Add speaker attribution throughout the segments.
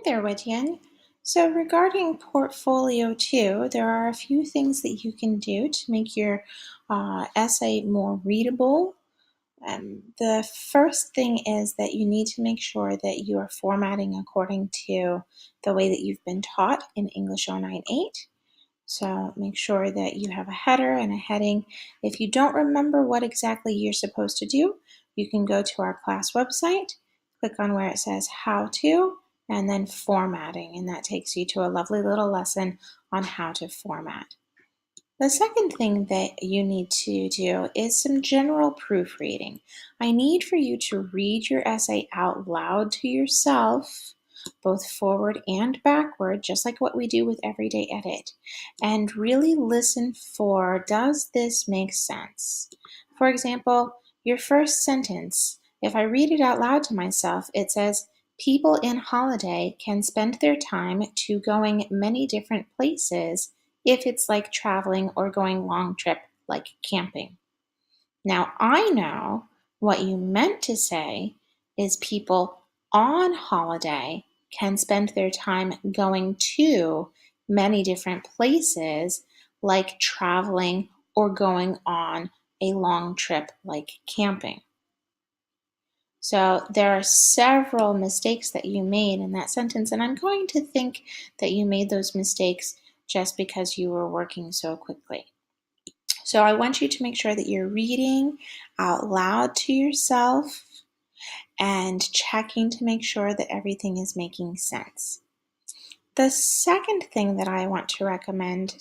Speaker 1: there, Widyan. So regarding Portfolio 2, there are a few things that you can do to make your essay more readable. The first thing is that you need to make sure that you are formatting according to the way that you've been taught in English 098. So make sure that you have a header and a heading. If you don't remember what exactly you're supposed to do, you can go to our class website, click on where it says How To, and then Formatting, and that takes you to a lovely little lesson on how to format. The second thing that you need to do is some general proofreading. I need for you to read your essay out loud to yourself, both forward and backward, just like what we do with Everyday Edit, and really listen for, does this make sense? For example, your first sentence, if I read it out loud to myself, it says, people in holiday can spend their time to going many different places if it's like traveling or going long trip like camping. Now I know what you meant to say is people on holiday can spend their time going to many different places like traveling or going on a long trip like camping. So there are several mistakes that you made in that sentence, and I'm going to think that you made those mistakes just because you were working so quickly. So I want you to make sure that you're reading out loud to yourself and checking to make sure that everything is making sense. The third thing that I want to recommend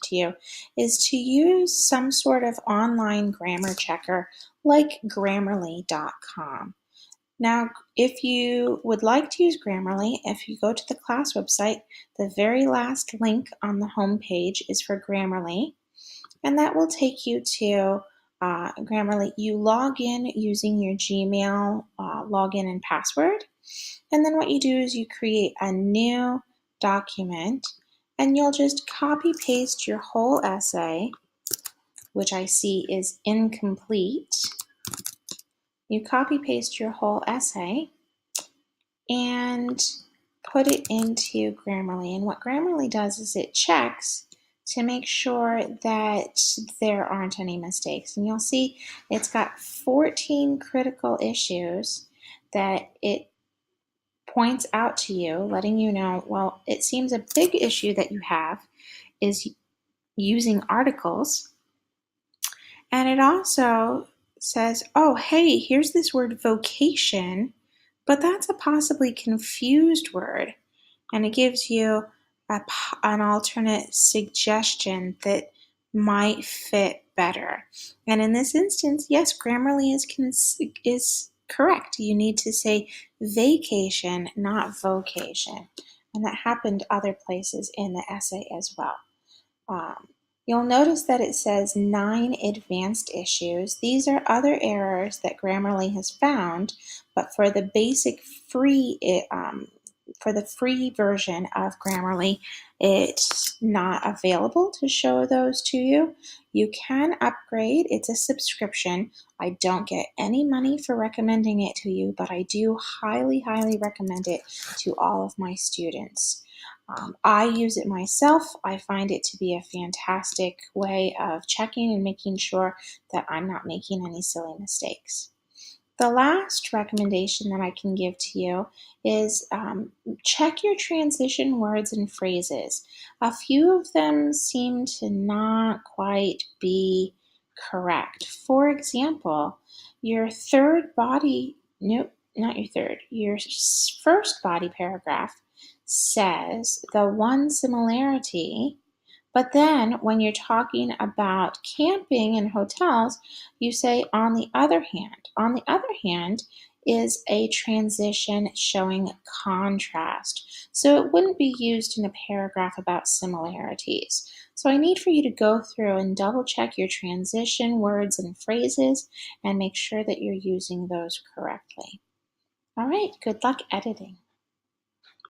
Speaker 1: to you is to use some sort of online grammar checker like Grammarly.com. Now, if you would like to use Grammarly, if you go to the class website, the very last link on the home page is for Grammarly, and that will take you to Grammarly. You log in using your Gmail login and password, and then what you do is you create a new document, and you'll just copy paste your whole essay, which I see is incomplete. You copy paste your whole essay and put it into Grammarly. And what Grammarly does is it checks to make sure that there aren't any mistakes. And you'll see it's got 14 critical issues that it points out to you, letting you know, well, it seems a big issue that you have is using articles. And it also says, oh, hey, here's this word vocation, but that's a possibly confused word. And it gives you an alternate suggestion that might fit better. And in this instance, yes, Grammarly is correct. You need to say vacation, not vocation. And that happened other places in the essay as well. You'll notice that it says 9 advanced issues. These are other errors that Grammarly has found, but for the basic free version of Grammarly, it's not available to show those to you. You can upgrade. It's a subscription. I don't get any money for recommending it to you, but I do highly, highly recommend it to all of my students. I use it myself. I find it to be a fantastic way of checking and making sure that I'm not making any silly mistakes. The last recommendation that I can give to you is check your transition words and phrases. A few of them seem to not quite be correct. For example, your first body paragraph says the one similarity, but then when you're talking about camping and hotels, you say on the other hand. On the other hand is a transition showing contrast. So it wouldn't be used in a paragraph about similarities. So I need for you to go through and double check your transition words and phrases and make sure that you're using those correctly. All right, good luck editing.